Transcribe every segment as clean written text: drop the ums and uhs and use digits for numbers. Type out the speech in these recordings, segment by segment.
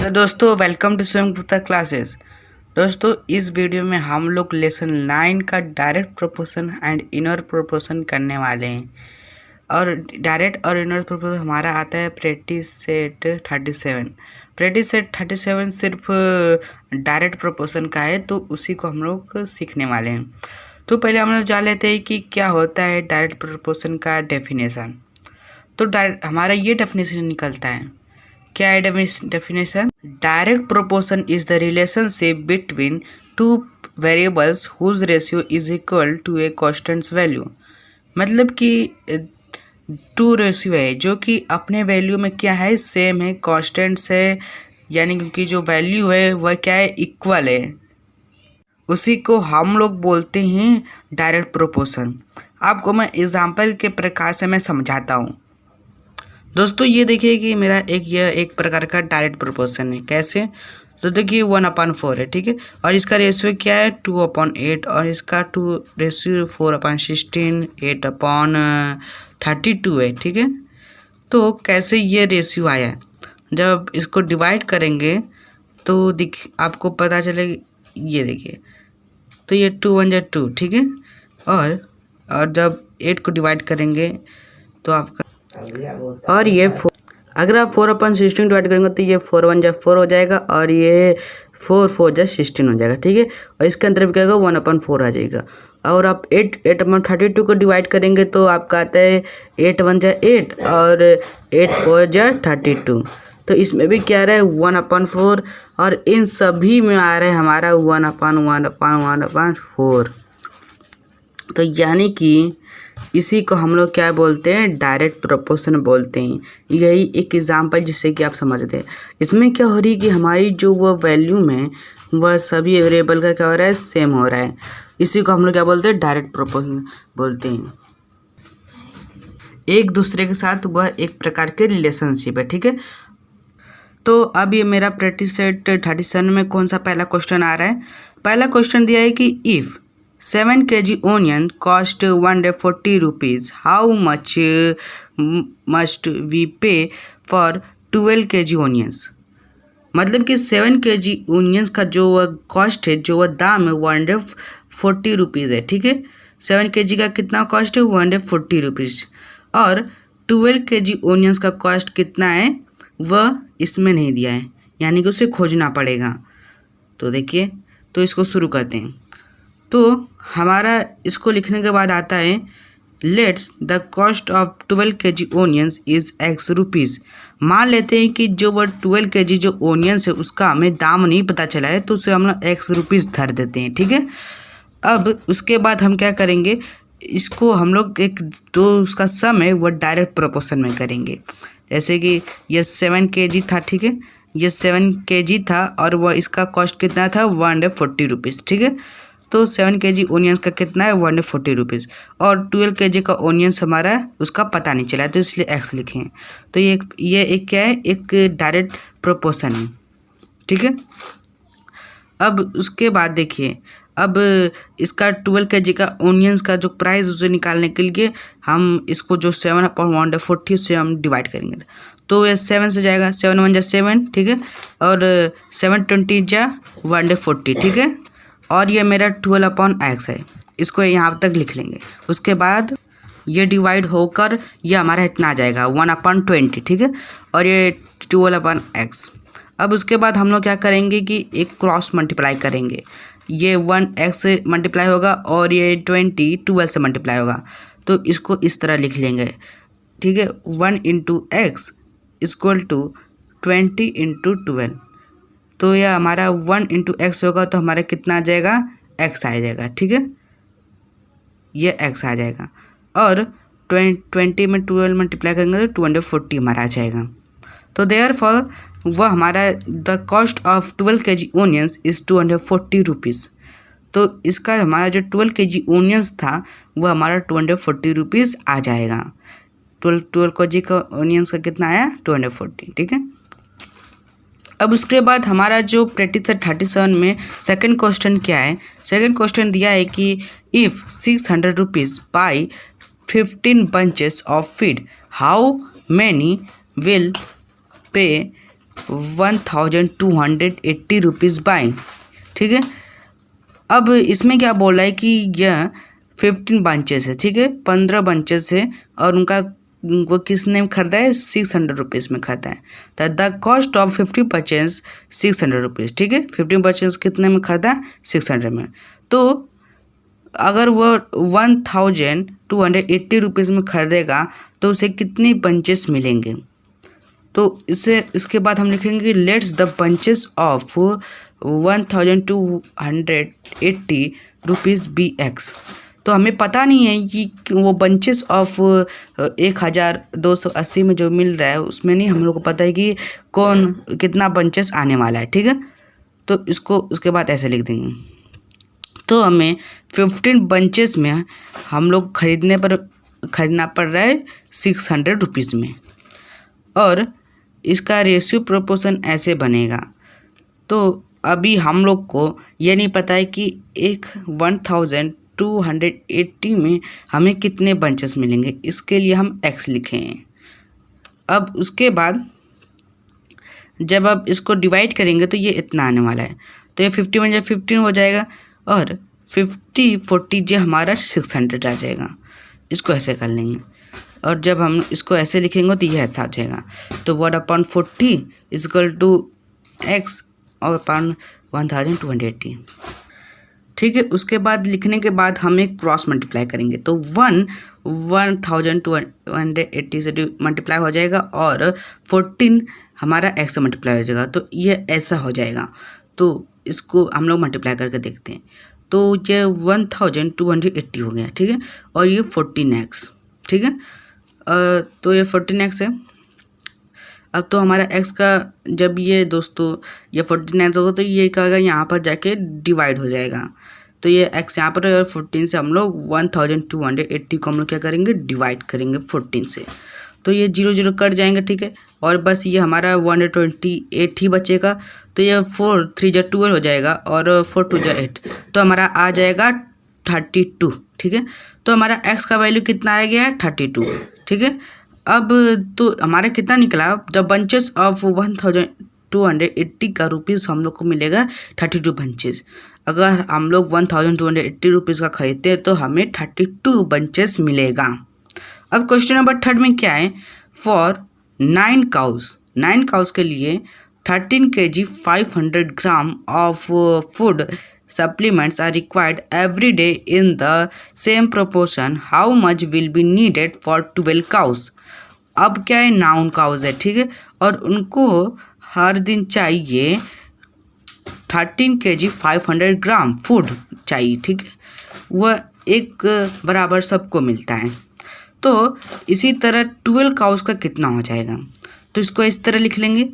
Hello दोस्तों, welcome to स्वयं Gupta classes. दोस्तों, इस वीडियो में हम लोग लेसन 9 का direct proportion and inner proportion करने वाले हैं। और डायरेक्ट और इनर प्रोपोर्शन हमारा आता है प्रैक्टिस सेट 37। प्रैक्टिस सेट 37 सिर्फ डायरेक्ट प्रोपोर्शन का है, तो उसी को हम लोग सीखने वाले हैं। तो पहले हम लोग जान लेते हैं कि क्या होता है डायरेक्ट प्रोपोर्शन का डेफिनेशन। तो हमारा ये डेफिनेशन निकलता है। क्या है definition? Direct proportion is the relationship between two variables whose ratio is equal to a constant value. मतलब कि टू रेशियो है जो कि अपने वैल्यू में क्या है, सेम है, कांस्टेंट्स है, यानी कि जो वैल्यू है वह क्या है, इक्वल है। उसी को हम लोग बोलते हैं डायरेक्ट प्रोपोर्शन। आपको मैं एग्जाम्पल के प्रकार से मैं समझाता हूँ। दोस्तों, ये देखिए कि मेरा एक प्रकार का डायरेक्ट प्रोपोर्शन है। कैसे? तो देखिए 1/4 है, ठीक है। और इसका रेशियो क्या है, 2/8। और इसका रेशियो 4/16, 8/32 है, ठीक है। तो कैसे ये रेशियो आया? जब इसको डिवाइड करेंगे तो आपको पता चलेगा। ये देखिए, तो ये 2 1 2, ठीक है। और जब 8 को डिवाइड करेंगे तो आपका, और ये अगर आप 4/16 डिवाइड करेंगे तो ये 4 1 4 हो जाएगा, और ये 4 4 16 हो जाएगा, ठीक है। और इसके अंदर भी क्या होगा, 1/4 आ जाएगा। और आप 8/32 को डिवाइड करेंगे तो आपका आता है 8 1 8 और 8 4 32। तो इसमें भी क्या आ रहा है, 1/4। और इन सभी में आ रहा है हमारा 1/4। तो यानी कि इसी को हम लोग क्या बोलते हैं, डायरेक्ट प्रोपोर्शन बोलते हैं। यही एक एग्जांपल जिससे कि आप समझते हैं। इसमें क्या हो रही है कि हमारी जो वह वैल्यू में वह सभी वेरिएबल का क्या हो रहा है, सेम हो रहा है। इसी को हम लोग क्या बोलते हैं, डायरेक्ट प्रोपोर्शन बोलते हैं। एक दूसरे के साथ वह एक प्रकार के रिलेशनशिप है, ठीक है। तो अब ये मेरा प्रैक्टिस सेट 37 में कौन सा पहला क्वेश्चन आ रहा है। पहला क्वेश्चन दिया है कि if 7 kg onion cost 140 rupees, how much must we pay for 12 kg onions? मतलब कि 7 kg ओनियंस का जो वह कॉस्ट है, जो वह दाम है, 140 रुपीज़ है, ठीक है। 7 kg का कितना कॉस्ट है, 140 रुपीज़। और 12 kg ओनियंस का कॉस्ट कितना है वह इसमें नहीं दिया है, यानी कि उसे खोजना पड़ेगा। तो देखिए, तो इसको शुरू करते हैं। तो हमारा इसको लिखने के बाद आता है, let's the cost of 12 kg onions is X rupees. मान लेते हैं कि जो वह 12 kg जो ओनियंस है उसका हमें दाम नहीं पता चला है, तो उसे हम लोग X रुपीज़ धर देते हैं, ठीक है। अब उसके बाद हम क्या करेंगे, इसको हम लोग उसका सम है वह डायरेक्ट प्रोपोर्शन में करेंगे। जैसे कि ये 7 kg था, ठीक है। ये 7 kg था और वह इसका कॉस्ट कितना था, 140 रुपीज़, ठीक है। तो 7 kg ओनियंस का कितना है, 140 रुपीज़। और 12 kg का ओनियंस हमारा उसका पता नहीं चला, तो इसलिए एक्स लिखे हैं। तो ये एक क्या है, एक डायरेक्ट प्रोपोर्शन है, ठीक है। अब उसके बाद देखिए, अब इसका 12 kg का ओनियंस का जो प्राइस उसे निकालने के लिए हम इसको जो 7/140 उससे हम डिवाइड करेंगे। तो ये 7 से जाएगा, 7 1 7, ठीक है। और 7 20 140, ठीक है। और ये मेरा 12/x है, इसको यहाँ तक लिख लेंगे। उसके बाद ये डिवाइड होकर ये हमारा इतना आ जाएगा 1/20, ठीक है। और ये 12/x। अब उसके बाद हम लोग क्या करेंगे कि एक क्रॉस मल्टीप्लाई करेंगे। ये 1x से मल्टीप्लाई होगा और ये 20 12 से मल्टीप्लाई होगा। तो इसको इस तरह लिख लेंगे, ठीक है। 1 × x = 20 × 12। तो यह हमारा 1 × x होगा, तो हमारा कितना आ जाएगा, x आ जाएगा, ठीक है। ये x आ जाएगा। और 20 में 12 मल्टीप्लाई करेंगे तो 240 हमारा आ जाएगा। तो देयरफॉर वह हमारा the cost of 12 kg onions is 240 rupees. तो इसका हमारा जो 12 kg ओनियंस था वह हमारा 240 रुपीज़ आ जाएगा। 12 kg का ओनियंस का कितना आया, 240, ठीक है। अब उसके बाद हमारा जो प्रैक्टिस सेट 37 में सेकंड क्वेश्चन क्या है। सेकंड क्वेश्चन दिया है कि if 600 rupees by 15 bunches of feed, how many will pay 1280 rupees by. ठीक है, अब इसमें क्या बोल रहा है कि यह 15 बंचेस है। ठीक है, 15 बंचेस है और उनका वो किसने खरीदा है 600 रुपीज़ में खरीदा है। तो the cost of 50 purchase 600 rupees. ठीक है, 15 परचेज कितने में खरीदा है 600 में। तो अगर वो 1280 रुपीज़ में खरीदेगा तो उसे कितने बंचेस मिलेंगे। तो इसके बाद हम लिखेंगे let's the bunches of 1280 rupees be x. तो हमें पता नहीं है कि वो बंचेस ऑफ 1280 में जो मिल रहा है उसमें नहीं हम लोग को पता है कि कौन कितना बंचेस आने वाला है। ठीक है, तो इसको उसके बाद ऐसे लिख देंगे। तो हमें 15 बंचेस में हम लोग खरीदना पड़ रहा है 600 रुपीज़ में, और इसका रेशियो प्रोपोर्शन ऐसे बनेगा। तो अभी हम लोग को ये नहीं पता है कि 1280 में हमें कितने बंचेस मिलेंगे, इसके लिए हम x लिखे हैं। अब उसके बाद जब आप इसको डिवाइड करेंगे तो ये इतना आने वाला है। तो ये 50 में जब 15 हो जाएगा और 40 जो हमारा 600 आ जाएगा। इसको ऐसे कर लेंगे और जब हम इसको ऐसे लिखेंगे तो ये ऐसा आ जाएगा। तो 1/40 इक्वल टू x और अपन 1280। ठीक है, उसके बाद लिखने के बाद हम एक क्रॉस मल्टीप्लाई करेंगे। तो 1280 से मल्टीप्लाई हो जाएगा और 14 हमारा x से मल्टीप्लाई हो जाएगा। तो ये ऐसा हो जाएगा। तो इसको हम लोग मल्टीप्लाई करके देखते हैं। तो ये 1280 हो गया। ठीक है, और ये 14x। ठीक है, तो ये 14x है। अब तो हमारा x का जब ये दोस्तों ये 14x होगा तो ये क्या होगा, यहाँ पर जाके डिवाइड हो जाएगा। तो ये x यहाँ पर है और 14 से हम लोग 1280 को हम लोग क्या करेंगे, डिवाइड करेंगे 14 से। तो ये 0 0 कट जाएंगे। ठीक है, और बस ये हमारा 128 ही बचेगा। तो ये 4 3 जा 12 हो जाएगा और 4 2 जा 8, तो हमारा आ जाएगा 32। ठीक है, तो हमारा x का वैल्यू कितना आ गया है 32। ठीक है, अब तो हमारा कितना निकला, द बंचेस ऑफ 1280 का रुपीज़ हम लोग को मिलेगा 32 बंचेस। अगर हम लोग 1280 रुपीज़ का खरीदते हैं तो हमें 32 बंचेस मिलेगा। अब क्वेश्चन नंबर 3 में क्या है, फॉर 9 काउस के लिए 13 kg 500 gram of food supplements are required every day in the same proportion. How much will be needed for 12 cows? अब क्या है, नाउन काउज है। ठीक है, और उनको हर दिन चाहिए 13 kg 500 ग्राम फूड चाहिए। ठीक है, वह एक बराबर सबको मिलता है। तो इसी तरह 12 काउस का कितना हो जाएगा, तो इसको इस तरह लिख लेंगे,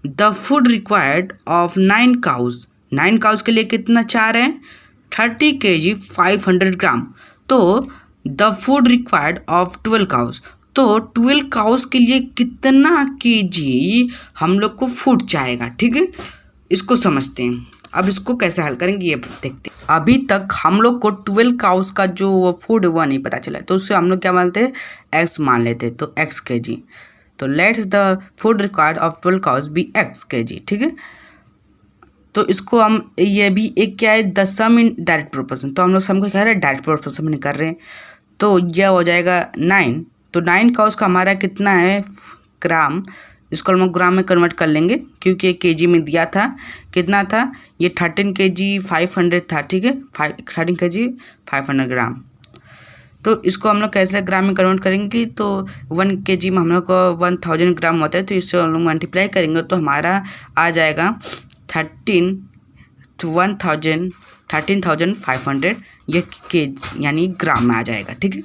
the food required of 9 cows. 9 cows के लिए कितना चार है 30 kg 500 ग्राम। तो the food required of 12 cows, तो 12 काउस के लिए कितना केजी हम लोग को फूड चाहेगा। ठीक है, इसको समझते हैं। अब इसको कैसे हल करेंगे ये देखते हैं। अभी तक हम लोग को 12 काउस का जो फूड है वह नहीं पता चला, तो उससे हम लोग क्या मानते हैं, x मान लेते हैं। तो x kg, तो let's the food required of 12 cows be x kg। ठीक है, तो इसको हम ये भी एक क्या है, the sum in direct proportion. तो हम लोग सम को क्या है, डायरेक्ट प्रोपोर्शन में कर रहे हैं। तो यह हो जाएगा 9। तो 9 का उसका हमारा कितना है ग्राम, इसको हम लोग ग्राम में कन्वर्ट कर लेंगे क्योंकि केजी में दिया था। कितना था, ये 13 kg 500 था। ठीक है, 13 kg 500 ग्राम। तो इसको हम लोग कैसे ग्राम में कन्वर्ट करेंगे, तो 1 kg में हम लोग को 1000 ग्राम होता है। तो इससे हम लोग मल्टीप्लाई करेंगे तो हमारा आ जाएगा 13,500 ये के यानी ग्राम में आ जाएगा। ठीक है,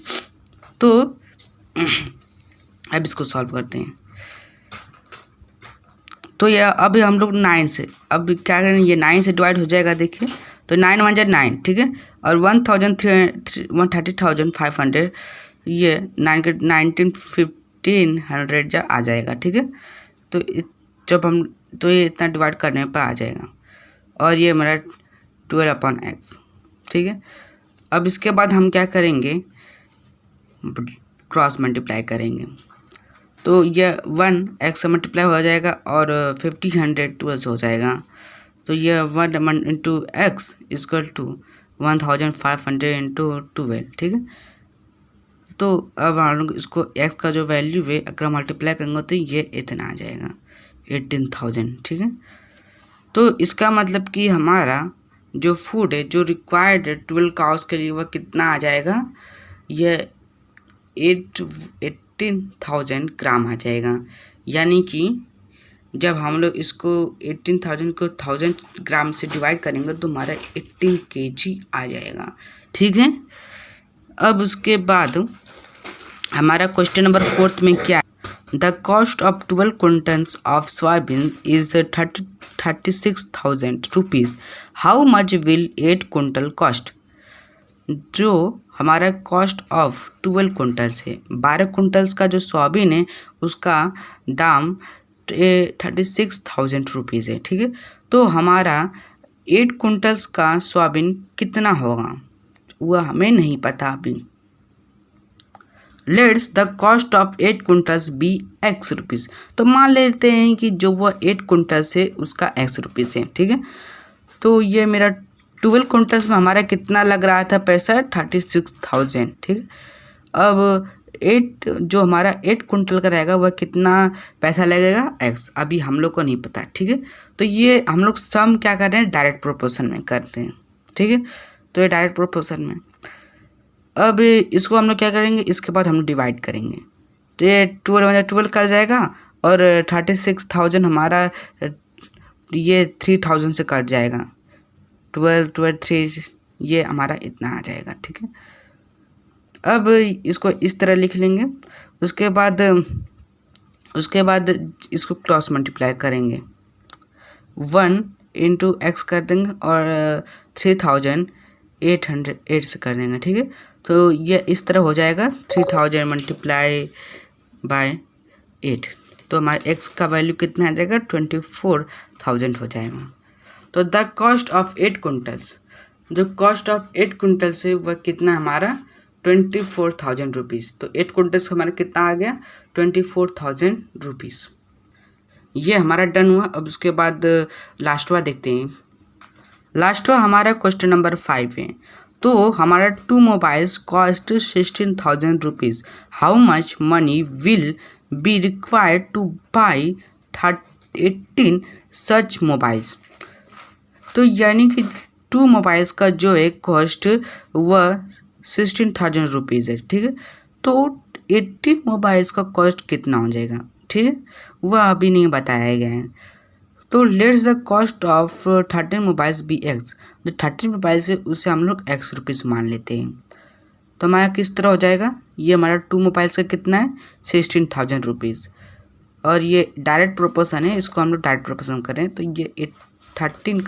तो अब इसको सॉल्व करते हैं। तो यह अब हम लोग 9 से अब क्या करें, ये 9 से डिवाइड हो जाएगा। देखिए, तो 9 1 जा 9। ठीक है, और 130,500 ये 9 के 1500 जा आ जाएगा। ठीक है, तो जब हम तो ये इतना डिवाइड करने पर आ जाएगा और ये हमारा 12/x। ठीक है, अब इसके बाद हम क्या करेंगे, क्रॉस मल्टीप्लाई करेंगे। तो यह 1x से मल्टीप्लाई हो जाएगा और 50 100 12 हो जाएगा। तो यह 1 into x equal to 1500 into 12, ठीक है। तो अब हम लोग इसको x का जो वैल्यू है अगर मल्टीप्लाई करेंगे तो ये इतना आ जाएगा 18,000, ठीक है। तो इसका मतलब कि हमारा जो फूड है जो रिक्वायर्ड है 12 काउस के लिए वह कितना आ जाएगा, यह 18,000 ग्राम आ जाएगा। यानी कि जब हम लोग इसको 18,000 को 1000 ग्राम से डिवाइड करेंगे तो हमारा 18 kg आ जाएगा, ठीक है। अब उसके बाद हमारा क्वेश्चन नंबर 4 में क्या है, the cost of 12 quintals of soybean is 36,000 rupees, how much will 8 quintal cost. जो हमारा कॉस्ट ऑफ 12 क्विंटल्स है, 12 क्विंटल्स का जो सोयाबीन है उसका दाम 36,000 रुपीज़ है, ठीक है। तो हमारा 8 क्विंटल्स का सोयाबीन कितना होगा वह हमें नहीं पता अभी। Let's the cost of 8 quintals be x rupees. तो मान लेते हैं कि जो वह 8 क्विंटल्स है उसका x रुपीज़ है, ठीक है। तो ये मेरा 12 क्विंटल्स में हमारा कितना लग रहा था पैसा, 36,000, ठीक है। अब 8 जो हमारा 8 क्विंटल का रहेगा वह कितना पैसा लगेगा x, अभी हम लोग को नहीं पता, ठीक है। तो ये हम लोग सम क्या कर रहे हैं, डायरेक्ट प्रोपोर्शन में कर रहे हैं, ठीक है। तो ये डायरेक्ट प्रोपोर्शन में, अब इसको हम लोग क्या करेंगे, इसके बाद हम लोग डिवाइड करेंगे। तो ये 12 कर जाएगा और 36,000 हमारा ये 3,000 से कट जाएगा, 12 3 ये हमारा इतना आ जाएगा, ठीक है। अब इसको इस तरह लिख लेंगे। उसके बाद इसको क्रॉस मल्टीप्लाई करेंगे, 1 इंटू एक्स कर देंगे और 3,808 से कर देंगे, ठीक है। तो ये इस तरह हो जाएगा 3,000 मल्टीप्लाई बाय 8, तो हमारे x का वैल्यू कितना आ जाएगा, 24,000 हो जाएगा। तो द कॉस्ट ऑफ 8 क्विंटल्स, जो कॉस्ट ऑफ 8 क्विंटल्स है वह कितना हमारा 24,000 रुपीज़। तो 8 क्विंटल्स हमारा कितना आ गया, 24,000 रुपीज़। ये हमारा डन हुआ। अब उसके बाद लास्टवा देखते हैं। लास्टवा हमारा क्वेश्चन नंबर 5 है। तो हमारा 2 mobiles cost 16,000 rupees, how much money will be required two by 18 such mobiles. तो यानी कि 2 मोबाइल्स का जो है कॉस्ट वह 16,000 रुपीज़ है, ठीक है। तो 18 मोबाइल्स का कॉस्ट कितना हो जाएगा, ठीक है, वह अभी नहीं बताया गया है। तो let's the cost of 13 mobiles be x, जो 13 मोबाइल्स है उसे हम लोग x रुपीज़ मान लेते हैं। तो हमारा किस तरह हो जाएगा, ये हमारा 2 मोबाइल्स का कितना है 16,000 रुपीज़, और ये डायरेक्ट प्रोपोर्शन है, इसको हम लोग डायरेक्ट प्रोपोर्शन करें तो ये 13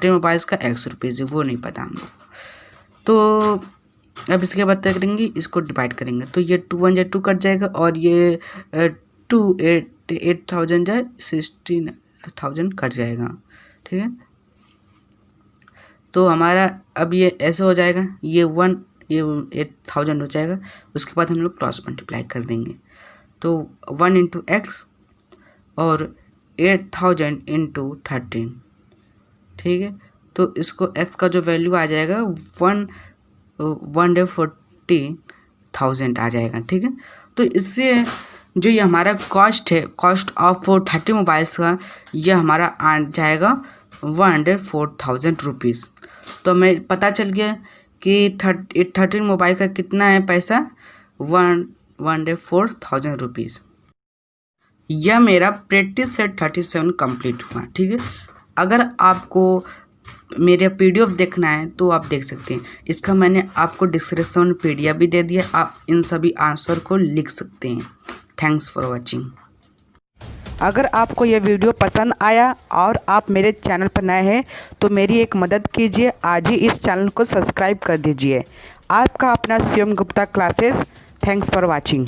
मोबाइल्स का x रुपीज़ है, वो नहीं पता हम लोग। तो अब इसके बाद क्या करेंगे, इसको डिवाइड करेंगे। तो ये 2 1 2 कट जाएगा और ये 8,000 जाए 16,000 कट जाएगा, ठीक है। तो हमारा अब ये ऐसे हो जाएगा, ये 8,000 हो जाएगा। उसके बाद हम लोग क्रॉस मल्टीप्लाई कर देंगे। तो 1 इंटू एक्स और 8,000 इंटू 13, ठीक है। तो इसको x का जो वैल्यू आ जाएगा 140,000 आ जाएगा, ठीक है। तो इससे जो ये हमारा कॉस्ट है, कॉस्ट ऑफ 30 मोबाइल्स का, ये हमारा आ जाएगा 104,000 रुपीज़। तो हमें पता चल गया कि 13 मोबाइल का कितना है पैसा, 104,000 रुपीज़। यह मेरा प्रैक्टिस सेट 37 कंप्लीट हुआ, ठीक है। अगर आपको मेरा PDF देखना है तो आप देख सकते हैं। इसका मैंने आपको डिस्क्रिप्शन में PDF भी दे दिया, आप इन सभी आंसर को लिख सकते हैं। Thanks for watching. अगर आपको यह वीडियो पसंद आया और आप मेरे चैनल पर नए हैं तो मेरी एक मदद कीजिए, आज ही इस चैनल को सब्सक्राइब कर दीजिए। आपका अपना Shivam Gupta classes. Thanks for watching.